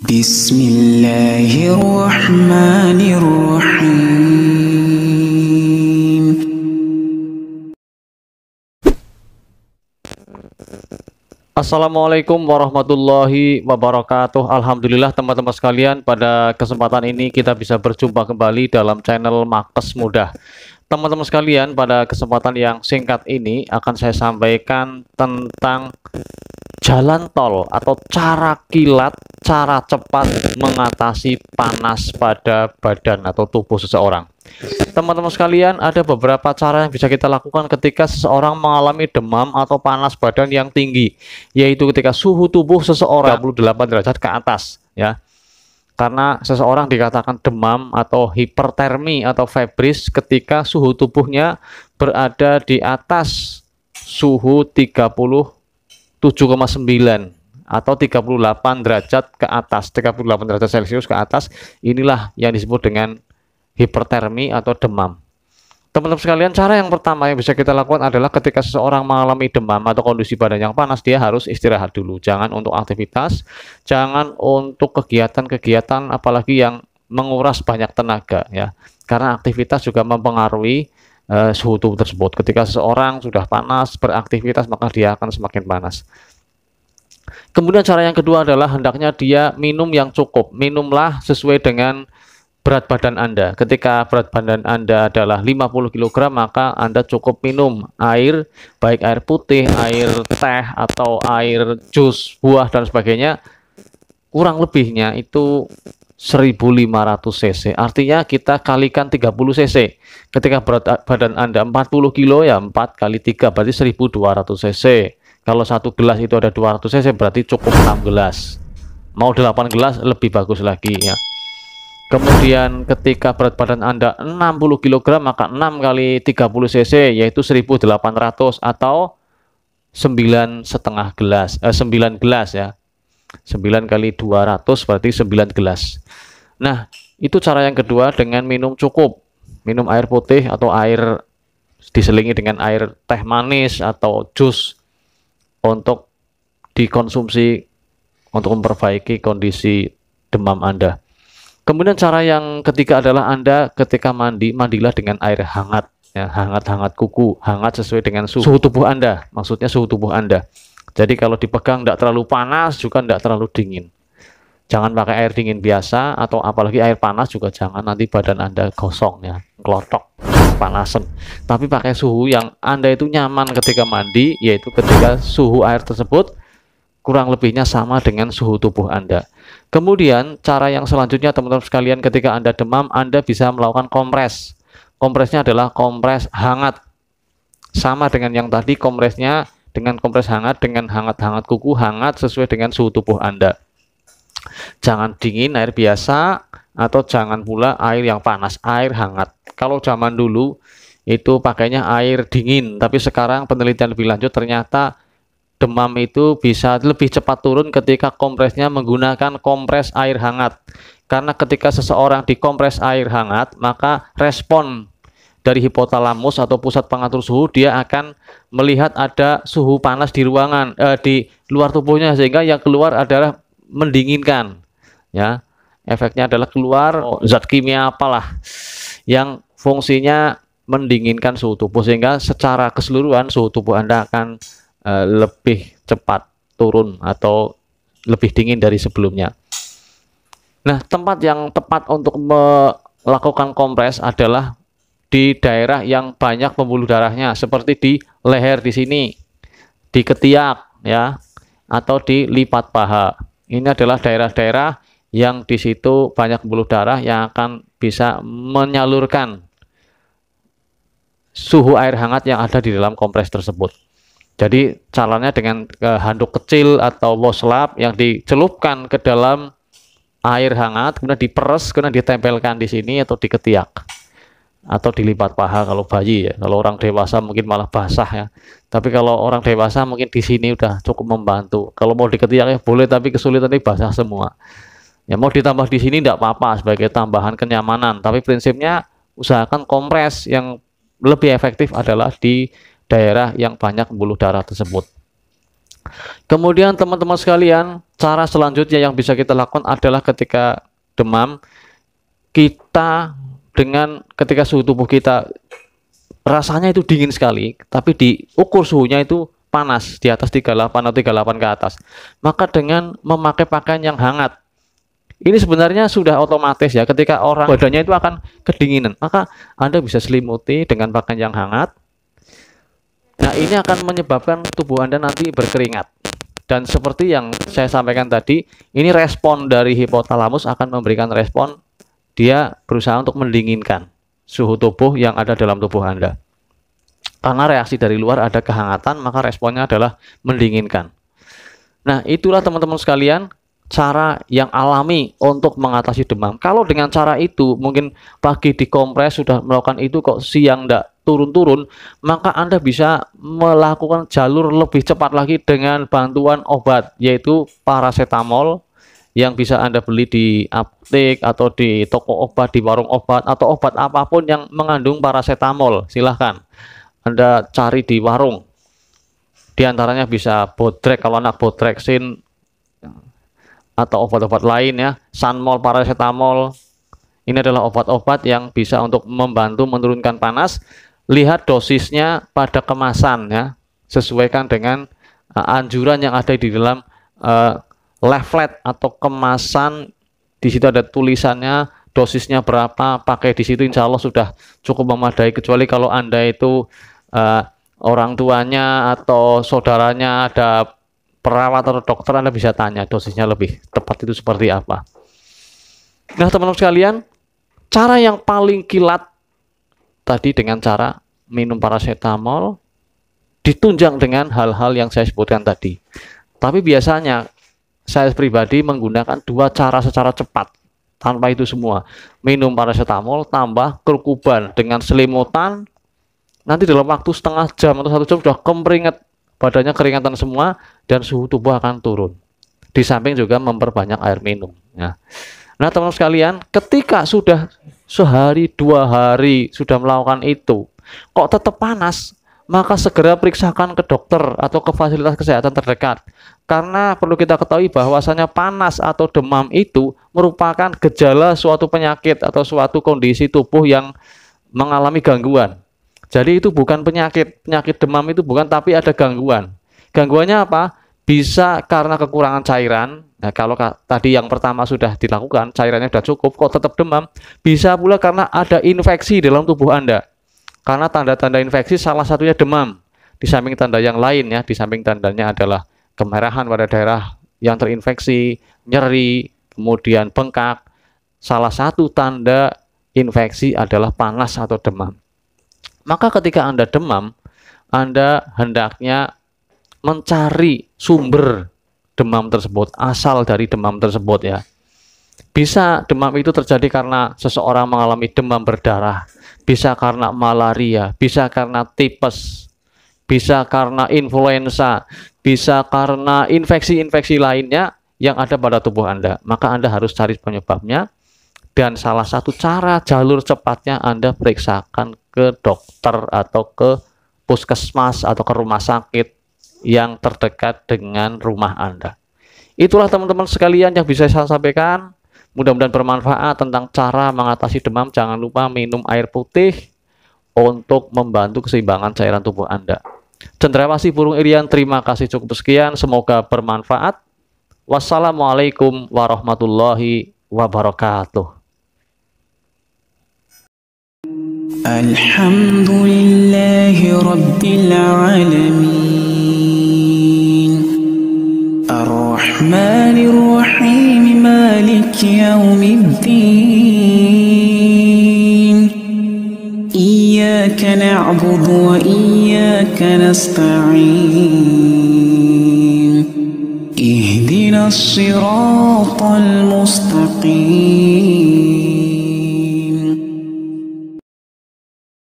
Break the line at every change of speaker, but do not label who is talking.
Bismillahirrahmanirrahim.
Assalamualaikum warahmatullahi wabarakatuh. Alhamdulillah teman-teman sekalian, pada kesempatan ini kita bisa berjumpa kembali dalam channel Makes Mudah. Teman-teman sekalian, pada kesempatan yang singkat ini akan saya sampaikan tentang jalan tol atau cara kilat, cara cepat mengatasi panas pada badan atau tubuh seseorang. Teman-teman sekalian, ada beberapa cara yang bisa kita lakukan ketika seseorang mengalami demam atau panas badan yang tinggi, yaitu ketika suhu tubuh seseorang 38 derajat ke atas, ya. Karena seseorang dikatakan demam atau hipertermi atau febris ketika suhu tubuhnya berada di atas suhu 37,9 atau 38 derajat ke atas, 38 derajat Celcius ke atas. Inilah yang disebut dengan hipertermi atau demam. Teman-teman sekalian, cara yang pertama yang bisa kita lakukan adalah ketika seseorang mengalami demam atau kondisi badan yang panas, dia harus istirahat dulu. Jangan untuk aktivitas, jangan untuk kegiatan-kegiatan apalagi yang menguras banyak tenaga, ya. Karena aktivitas juga mempengaruhi suhu tubuh tersebut. Ketika seseorang sudah panas beraktivitas, maka dia akan semakin panas. Kemudian cara yang kedua adalah hendaknya dia minum yang cukup. Minumlah sesuai dengan berat badan Anda. Ketika berat badan Anda adalah 50 kg, maka Anda cukup minum air, baik air putih, air teh, atau air jus, buah, dan sebagainya. Kurang lebihnya itu 1500 cc. Artinya kita kalikan 30 cc. Ketika berat badan Anda 40 kg, ya 4 kali 3 berarti 1200 cc. Kalau satu gelas itu ada 200 cc, berarti cukup 6 gelas. Mau 8 gelas lebih bagus lagi, ya. Kemudian ketika berat badan Anda 60 kg, maka 6 kali 30 cc yaitu 1800 atau 9,5 gelas, 9 gelas, ya. 9 kali 200 berarti 9 gelas. Nah, itu cara yang kedua dengan minum cukup. Minum air putih atau air diselingi dengan air teh manis atau jus untuk dikonsumsi untuk memperbaiki kondisi demam Anda. Kemudian cara yang ketiga adalah Anda ketika mandi, mandilah dengan air hangat, ya, hangat-hangat kuku, hangat sesuai dengan suhu tubuh Anda, maksudnya suhu tubuh Anda. Jadi kalau dipegang tidak terlalu panas, juga tidak terlalu dingin. Jangan pakai air dingin biasa, atau apalagi air panas juga jangan, nanti badan Anda gosong, ya, kelotok, panasan. Tapi pakai suhu yang Anda itu nyaman ketika mandi, yaitu ketika suhu air tersebut kurang lebihnya sama dengan suhu tubuh Anda. Kemudian cara yang selanjutnya teman-teman sekalian, ketika Anda demam, Anda bisa melakukan kompres. Kompresnya adalah kompres hangat. Sama dengan yang tadi, kompresnya dengan kompres hangat, dengan hangat-hangat kuku, hangat sesuai dengan suhu tubuh Anda. Jangan dingin air biasa, atau jangan pula air yang panas, air hangat. Kalau zaman dulu itu pakainya air dingin, tapi sekarang penelitian lebih lanjut ternyata demam itu bisa lebih cepat turun ketika kompresnya menggunakan kompres air hangat. Karena ketika seseorang dikompres air hangat, maka respon dari hipotalamus atau pusat pengatur suhu, dia akan melihat ada suhu panas di ruangan, di luar tubuhnya, sehingga yang keluar adalah mendinginkan, ya. Efeknya adalah keluar zat kimia apalah yang fungsinya mendinginkan suhu tubuh, sehingga secara keseluruhan suhu tubuh Anda akan lebih cepat turun atau lebih dingin dari sebelumnya. Nah, tempat yang tepat untuk melakukan kompres adalah di daerah yang banyak pembuluh darahnya, seperti di leher di sini, di ketiak, ya, atau di lipat paha. Ini adalah daerah-daerah yang di situ banyak pembuluh darah yang akan bisa menyalurkan suhu air hangat yang ada di dalam kompres tersebut. Jadi caranya dengan handuk kecil atau loslap yang dicelupkan ke dalam air hangat, kemudian diperes, kemudian ditempelkan di sini atau di ketiak atau di lipat paha kalau bayi, ya. Kalau orang dewasa mungkin malah basah, ya. Tapi kalau orang dewasa mungkin di sini udah cukup membantu. Kalau mau di ketiak ya boleh, tapi kesulitan ini basah semua. Ya, mau ditambah di sini tidak apa-apa sebagai tambahan kenyamanan. Tapi prinsipnya usahakan kompres yang lebih efektif adalah di daerah yang banyak pembuluh darah tersebut. Kemudian teman-teman sekalian, cara selanjutnya yang bisa kita lakukan adalah ketika demam, kita ketika suhu tubuh kita rasanya itu dingin sekali, tapi diukur suhunya itu panas di atas 38 atau 38 ke atas. Maka dengan memakai pakaian yang hangat, ini sebenarnya sudah otomatis ya, ketika orang badannya itu akan kedinginan, maka Anda bisa selimuti dengan pakaian yang hangat. Nah, ini akan menyebabkan tubuh Anda nanti berkeringat. Dan seperti yang saya sampaikan tadi, ini respon dari hipotalamus akan memberikan respon, dia berusaha untuk mendinginkan suhu tubuh yang ada dalam tubuh Anda. Karena reaksi dari luar ada kehangatan, maka responnya adalah mendinginkan. Nah, itulah teman-teman sekalian, cara yang alami untuk mengatasi demam. Kalau dengan cara itu, mungkin pagi dikompres, sudah melakukan itu kok siang enggak turun-turun, maka Anda bisa melakukan jalur lebih cepat lagi dengan bantuan obat, yaitu paracetamol, yang bisa Anda beli di apotek atau di toko obat, di warung obat, atau obat apapun yang mengandung paracetamol. Silahkan Anda cari di warung. Di antaranya bisa Bodrek kalau anak Bodreksin, atau obat-obat lain ya, Sanmol, paracetamol. Ini adalah obat-obat yang bisa untuk membantu menurunkan panas. Lihat dosisnya pada kemasan ya, sesuaikan dengan anjuran yang ada di dalam leaflet atau kemasan. Di situ ada tulisannya, dosisnya berapa, pakai di situ insya Allah sudah cukup memadai. Kecuali kalau Anda itu orang tuanya atau saudaranya ada perawat atau dokter, Anda bisa tanya dosisnya lebih tepat itu seperti apa. Nah teman-teman sekalian, cara yang paling kilat tadi dengan cara minum paracetamol ditunjang dengan hal-hal yang saya sebutkan tadi. Tapi biasanya saya pribadi menggunakan dua cara secara cepat. Tanpa itu semua, minum paracetamol tambah kerukuban dengan selimutan, nanti dalam waktu setengah jam atau 1 jam sudah kemeringat, badannya keringatan semua, dan suhu tubuh akan turun. Di samping juga memperbanyak air minum ya. Nah teman-teman sekalian, ketika sudah sehari 2 hari sudah melakukan itu kok tetap panas, maka segera periksakan ke dokter atau ke fasilitas kesehatan terdekat. Karena perlu kita ketahui bahwasanya panas atau demam itu merupakan gejala suatu penyakit atau suatu kondisi tubuh yang mengalami gangguan. Jadi itu bukan penyakit demam itu bukan, tapi ada gangguan. Gangguannya apa? Bisa karena kekurangan cairan. Nah, kalau tadi yang pertama sudah dilakukan, cairannya sudah cukup, kok tetap demam. Bisa pula karena ada infeksi dalam tubuh Anda. Karena tanda-tanda infeksi salah satunya demam. Di samping tanda yang lain ya, di samping tandanya adalah kemerahan pada daerah yang terinfeksi, nyeri, kemudian bengkak. Salah satu tanda infeksi adalah panas atau demam. Maka ketika Anda demam, Anda hendaknya mencari sumber demam tersebut, asal dari demam tersebut ya. Bisa demam itu terjadi karena seseorang mengalami demam berdarah, bisa karena malaria, bisa karena tipes, bisa karena influenza, bisa karena infeksi-infeksi lainnya yang ada pada tubuh Anda. Maka Anda harus cari penyebabnya, dan salah satu cara jalur cepatnya Anda periksakan ke dokter atau ke puskesmas atau ke rumah sakit yang terdekat dengan rumah Anda. Itulah teman-teman sekalian yang bisa saya sampaikan. Mudah-mudahan bermanfaat tentang cara mengatasi demam. Jangan lupa minum air putih untuk membantu keseimbangan cairan tubuh Anda. Cendrawasih Burung Irian, terima kasih, cukup sekian. Semoga bermanfaat. Wassalamualaikum warahmatullahi wabarakatuh.
Alhamdulillahi Rabbil Alamin Ar-Rahmanir Rahim Maliki Yawmiddin Iyyaka na'budu wa iyyaka nasta'in Ihdinas siratal mustaqim